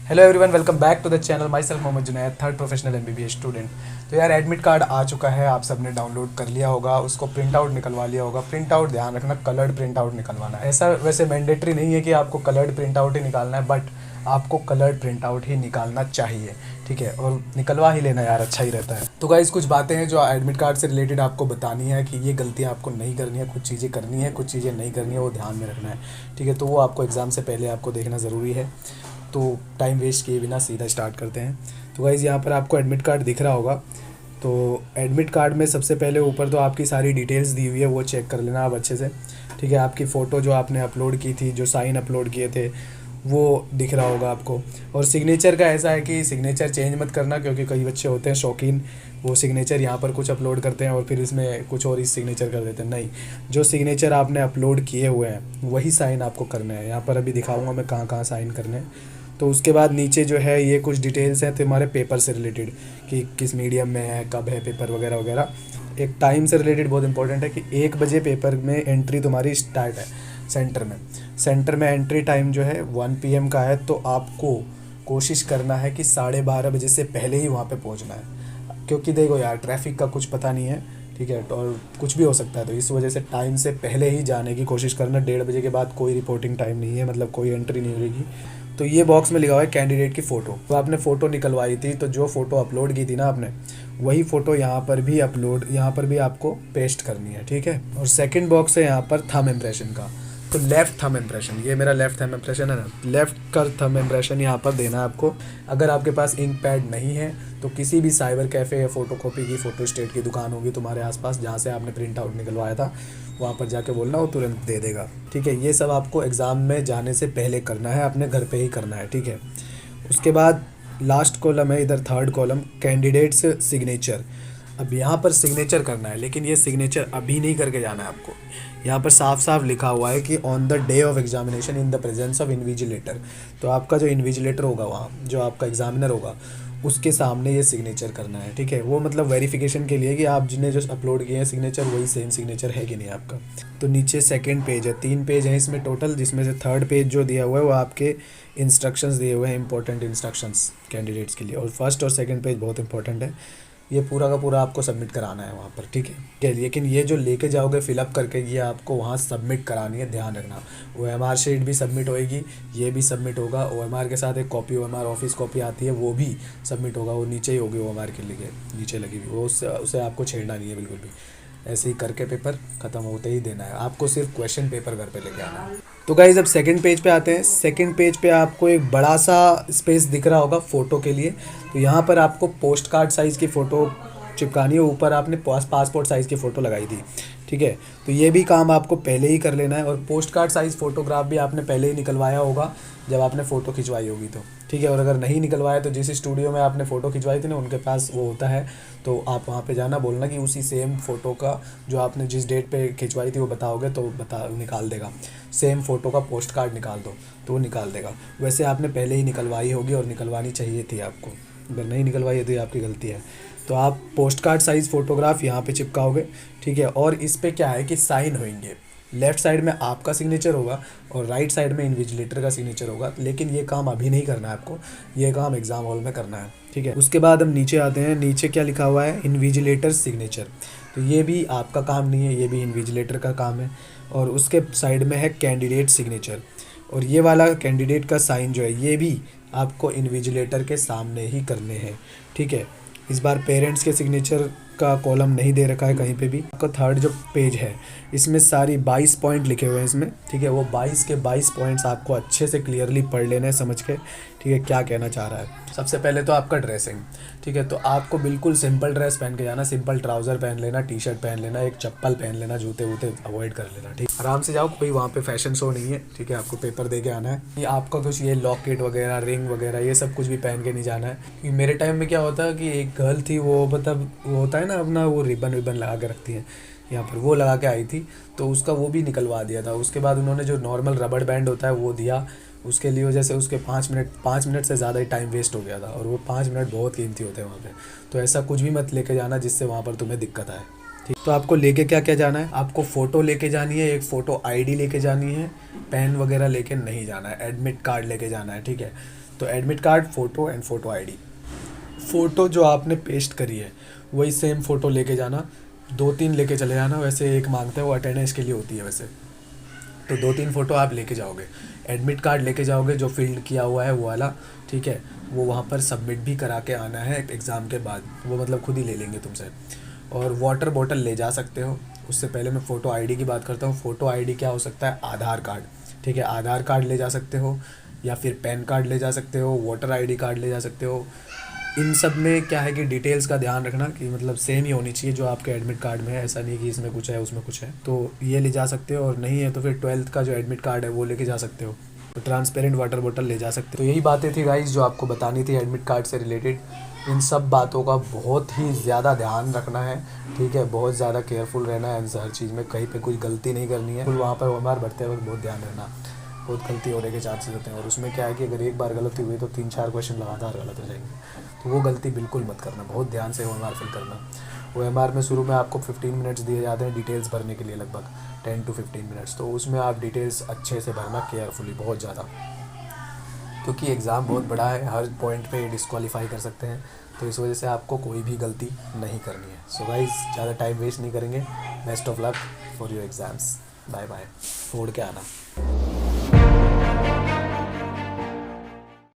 Hello everyone, welcome back to the channel. Myself Mohammad Junaid, third professional MBBS student. तो यार admit card आ चुका है, आप सबने डाउनलोड कर लिया होगा, उसको प्रिंट आउट निकलवा लिया होगा। प्रिंट आउट ध्यान रखना, कलर्ड प्रिंट आउट निकलवाना है। ऐसा वैसे मैंडेटरी नहीं है कि आपको कलर्ड प्रिंट आउट ही निकालना है, बट आपको कलर्ड प्रिंट आउट ही निकालना चाहिए, ठीक है। और निकलवा ही लेना यार, अच्छा ही रहता है। तो गाइस कुछ बातें हैं जो एडमिट कार्ड से रिलेटेड आपको बतानी है कि ये गलतियाँ आपको नहीं करनी है, कुछ चीज़ें करनी है, कुछ चीज़ें नहीं करनी है, वो ध्यान में रखना है, ठीक है। तो वो आपको एग्ज़ाम से पहले आपको देखना ज़रूरी है। तो टाइम वेस्ट किए बिना सीधा स्टार्ट करते हैं। तो गाइज़ यहाँ पर आपको एडमिट कार्ड दिख रहा होगा। तो एडमिट कार्ड में सबसे पहले ऊपर तो आपकी सारी डिटेल्स दी हुई है, वो चेक कर लेना आप अच्छे से, ठीक है। आपकी फ़ोटो जो आपने अपलोड की थी, जो साइन अपलोड किए थे, वो दिख रहा होगा आपको। और सिग्नेचर का ऐसा है कि सिग्नेचर चेंज मत करना, क्योंकि कई बच्चे होते हैं शौकीन, वो सिग्नेचर यहाँ पर कुछ अपलोड करते हैं और फिर इसमें कुछ और इस सिग्नेचर कर देते हैं। नहीं, जो सिग्नेचर आपने अपलोड किए हुए हैं वही साइन आपको करना है। यहाँ पर अभी दिखाऊंगा मैं कहाँ कहाँ साइन करने हैं। तो उसके बाद नीचे जो है ये कुछ डिटेल्स हैं तुम्हारे पेपर से रिलेटेड, कि किस मीडियम में है, कब है पेपर वगैरह वगैरह। एक टाइम से रिलेटेड बहुत इंपॉर्टेंट है कि 1 बजे पेपर में एंट्री तुम्हारी स्टार्ट है सेंटर में एंट्री टाइम जो है 1 PM का है। तो आपको कोशिश करना है कि 12:30 बजे से पहले ही वहाँ पे पहुँचना है, क्योंकि देखो यार ट्रैफिक का कुछ पता नहीं है, ठीक है, और कुछ भी हो सकता है। तो इस वजह से टाइम से पहले ही जाने की कोशिश करना। 1:30 बजे के बाद कोई रिपोर्टिंग टाइम नहीं है, मतलब कोई एंट्री नहीं होगी। तो ये बॉक्स में लिखा हुआ है कैंडिडेट की फ़ोटो। तो आपने फ़ोटो निकलवाई थी, तो जो फ़ोटो अपलोड की थी ना आपने, वही फ़ोटो यहाँ पर भी आपको पेस्ट करनी है, ठीक है। और सेकंड बॉक्स है यहाँ पर थंब इम्प्रेशन का। तो लेफ़्ट थंब इम्प्रेशन, ये मेरा लेफ़्ट थंब इम्प्रेशन है ना, लेफ़्ट का थंब इम्प्रेशन यहाँ पर देना है आपको। अगर आपके पास इंक पैड नहीं है तो किसी भी साइबर कैफ़े या फ़ोटोकॉपी की फ़ोटो स्टेट की दुकान होगी तुम्हारे आसपास, जहाँ से आपने प्रिंट आउट निकलवाया था, वहाँ पर जाके बोलना, वो तुरंत दे देगा, ठीक है। ये सब आपको एग्ज़ाम में जाने से पहले करना है, अपने घर पे ही करना है, ठीक है। उसके बाद लास्ट कॉलम है इधर, थर्ड कॉलम, कैंडिडेट्स सिग्नेचर। अब यहाँ पर सिग्नेचर करना है, लेकिन ये सिग्नेचर अभी नहीं करके जाना है आपको। यहाँ पर साफ साफ लिखा हुआ है कि on the day of examination in the presence of invigilator. तो आपका जो इन्विजिलेटर होगा, वहाँ जो आपका एग्जामिनर होगा, उसके सामने ये सिग्नेचर करना है, ठीक है। वो मतलब वेरिफिकेशन के लिए कि आप जिन्हें जो अपलोड किए हैं सिग्नेचर, वही सेम सिग्नेचर है कि नहीं आपका। तो नीचे सेकंड पेज है, 3 पेज हैं इसमें टोटल, जिसमें से थर्ड पेज जो दिया हुआ है वो आपके इंस्ट्रक्शंस दिए हुए हैं, इंपॉर्टेंट इंस्ट्रक्शंस कैंडिडेट्स के लिए। और फर्स्ट और सेकंड पेज बहुत इंपॉर्टेंट है, ये पूरा का पूरा आपको सबमिट कराना है वहाँ पर, ठीक है। लेकिन ये जो लेके जाओगे फिलअप करके, ये आपको वहाँ सबमिट करानी है, ध्यान रखना। OMR शीट भी सबमिट होएगी, ये भी सबमिट होगा। OMR के साथ एक कॉपी, OMR ऑफिस कॉपी आती है, वो भी सबमिट होगा। वो नीचे ही होगी OMR के लिए, नीचे लगी हुई, वो उसे आपको छेड़ना नहीं है बिल्कुल भी। ऐसे ही करके पेपर ख़त्म होते ही देना है आपको, सिर्फ क्वेश्चन पेपर घर पे लेके आना है। तो गाइज अब सेकंड पेज पे आते हैं। सेकंड पेज पे आपको एक बड़ा सा स्पेस दिख रहा होगा फ़ोटो के लिए। तो यहाँ पर आपको पोस्ट कार्ड साइज़ की फ़ोटो चिपकानी है। ऊपर आपने पासपोर्ट साइज़ की फ़ोटो लगाई थी, ठीक है। तो ये भी काम आपको पहले ही कर लेना है। और पोस्ट कार्ड साइज़ फ़ोटोग्राफ भी आपने पहले ही निकलवाया होगा जब आपने फ़ोटो खिंचवाई होगी, तो ठीक है। और अगर नहीं निकलवाया तो जिस स्टूडियो में आपने फ़ोटो खिंचवाई थी ना, उनके पास वो होता है, तो आप वहाँ पे जाना, बोलना कि उसी सेम फ़ोटो का जो आपने जिस डेट पे खिंचवाई थी वो बताओगे तो निकाल देगा। सेम फ़ोटो का पोस्ट कार्ड निकाल दो तो वो निकाल देगा। वैसे आपने पहले ही निकलवाई होगी और निकलवानी चाहिए थी आपको, अगर नहीं निकलवाई है तो ये आपकी गलती है। तो आप पोस्ट कार्ड साइज़ फ़ोटोग्राफ यहाँ पे चिपकाओगे, ठीक है। और इस पे क्या है कि साइन होंगे, लेफ़्ट साइड में आपका सिग्नेचर होगा और राइट साइड में इन्विजिलेटर का सिग्नेचर होगा। लेकिन ये काम अभी नहीं करना है आपको, ये काम एग्ज़ाम हॉल में करना है, ठीक है। उसके बाद हम नीचे आते हैं। नीचे क्या लिखा हुआ है, इन्विजिलेटर सिग्नेचर। तो ये भी आपका काम नहीं है, ये भी इन्विजिलेटर का काम है। और उसके साइड में है कैंडिडेट सिग्नेचर। और ये वाला कैंडिडेट का साइन जो है, ये भी आपको इन्विजिलेटर के सामने ही करने हैं, ठीक है। इस बार पेरेंट्स के सिग्नेचर का कॉलम नहीं दे रखा है कहीं पे भी। आपका थर्ड जो पेज है, इसमें सारी 22 पॉइंट लिखे हुए हैं इसमें, ठीक है। वो 22 के 22 पॉइंट्स आपको अच्छे से क्लियरली पढ़ लेने हैं, समझ के, ठीक है, क्या कहना चाह रहा है। सबसे पहले तो आपका ड्रेसिंग, ठीक है। तो आपको बिल्कुल सिंपल ड्रेस पहन के जाना, सिंपल ट्राउज़र पहन लेना, टी-शर्ट पहन लेना, एक चप्पल पहन लेना, जूते वूते अवॉइड कर लेना, ठीक। आराम से जाओ, कोई वहाँ पे फैशन शो नहीं है, ठीक है। आपको पेपर दे के आना है। ये आपका कुछ ये लॉकेट वगैरह, रिंग वगैरह, ये सब कुछ भी पहन के नहीं जाना है। क्योंकि मेरे टाइम में क्या होता है कि एक गर्ल थी, वो मतलब वो होता है ना अपना, वो रिबन लगा के रखती है यहाँ पर, वो लगा के आई थी, तो उसका वो भी निकलवा दिया था। उसके बाद उन्होंने जो नॉर्मल रबड़ बैंड होता है वो दिया उसके लिए, वजह से उसके 5 मिनट से ज़्यादा ही टाइम वेस्ट हो गया था। और वो 5 मिनट बहुत कीमती होते हैं वहाँ पे। तो ऐसा कुछ भी मत लेके जाना जिससे वहाँ पर तुम्हें दिक्कत आए, ठीक। तो आपको लेके क्या क्या जाना है, आपको फ़ोटो लेके जानी है, एक फ़ोटो ID लेके जानी है, पेन वगैरह लेके नहीं जाना है, एडमिट कार्ड लेके जाना है, ठीक है। तो admit card, photo and photo ID. Photo जो आपने पेस्ट करी है वही सेम फ़ोटो लेके जाना, 2-3 लेके चले जाना। वैसे एक मांगता है, वो अटेंडेंस के लिए होती है वैसे। तो 2-3 फ़ोटो आप लेके जाओगे। एडमिट कार्ड लेके जाओगे जो फ़िल्ड किया हुआ है वो वाला, ठीक है। वो वहाँ पर सबमिट भी करा के आना है एग्ज़ाम के बाद, वो मतलब खुद ही ले लेंगे तुमसे। और वाटर बॉटल ले जा सकते हो। उससे पहले मैं फ़ोटो आईडी की बात करता हूँ। फ़ोटो आईडी क्या हो सकता है? आधार कार्ड, ठीक है। आधार कार्ड ले जा सकते हो, या फिर पैन कार्ड ले जा सकते हो, वोटर आईडी कार्ड ले जा सकते हो। इन सब में क्या है कि डिटेल्स का ध्यान रखना कि मतलब सेम ही होनी चाहिए जो आपके एडमिट कार्ड में है। ऐसा नहीं कि इसमें कुछ है उसमें कुछ है। तो ये ले जा सकते हो, और नहीं है तो फिर 12th का जो एडमिट कार्ड है वो लेके जा सकते हो। तो ट्रांसपेरेंट वाटर बोतल ले जा सकते हो। तो यही बातें थी गाइस जो आपको बतानी थी एडमिट कार्ड से रिलेटेड। इन सब बातों का बहुत ही ज़्यादा ध्यान रखना है, ठीक है। बहुत ज़्यादा केयरफुल रहना है हर चीज़ में, कहीं पे कोई गलती नहीं करनी है। वहाँ पर OMR भरते वक्त बहुत ध्यान रहना, बहुत गलती होने के चांसेस होते हैं। और उसमें क्या है कि अगर एक बार गलती हुई तो 3-4 क्वेश्चन लगातार गलत हो जाएंगे। तो वो गलती बिल्कुल मत करना, बहुत ध्यान से OMR फिल करना। OMR में शुरू में आपको 15 मिनट्स दिए जाते हैं डिटेल्स भरने के लिए, लगभग 10 to 15 मिनट्स। तो उसमें आप डिटेल्स अच्छे से भरना, केयरफुली, बहुत ज़्यादा, क्योंकि एग्ज़ाम बहुत बड़ा है, हर पॉइंट पे डिस्क्वालीफाई कर सकते हैं। तो इस वजह से आपको कोई भी गलती नहीं करनी है। सो गाइस, ज़्यादा टाइम वेस्ट नहीं करेंगे। Best of luck for your exams. Bye bye. फोड़ के आना।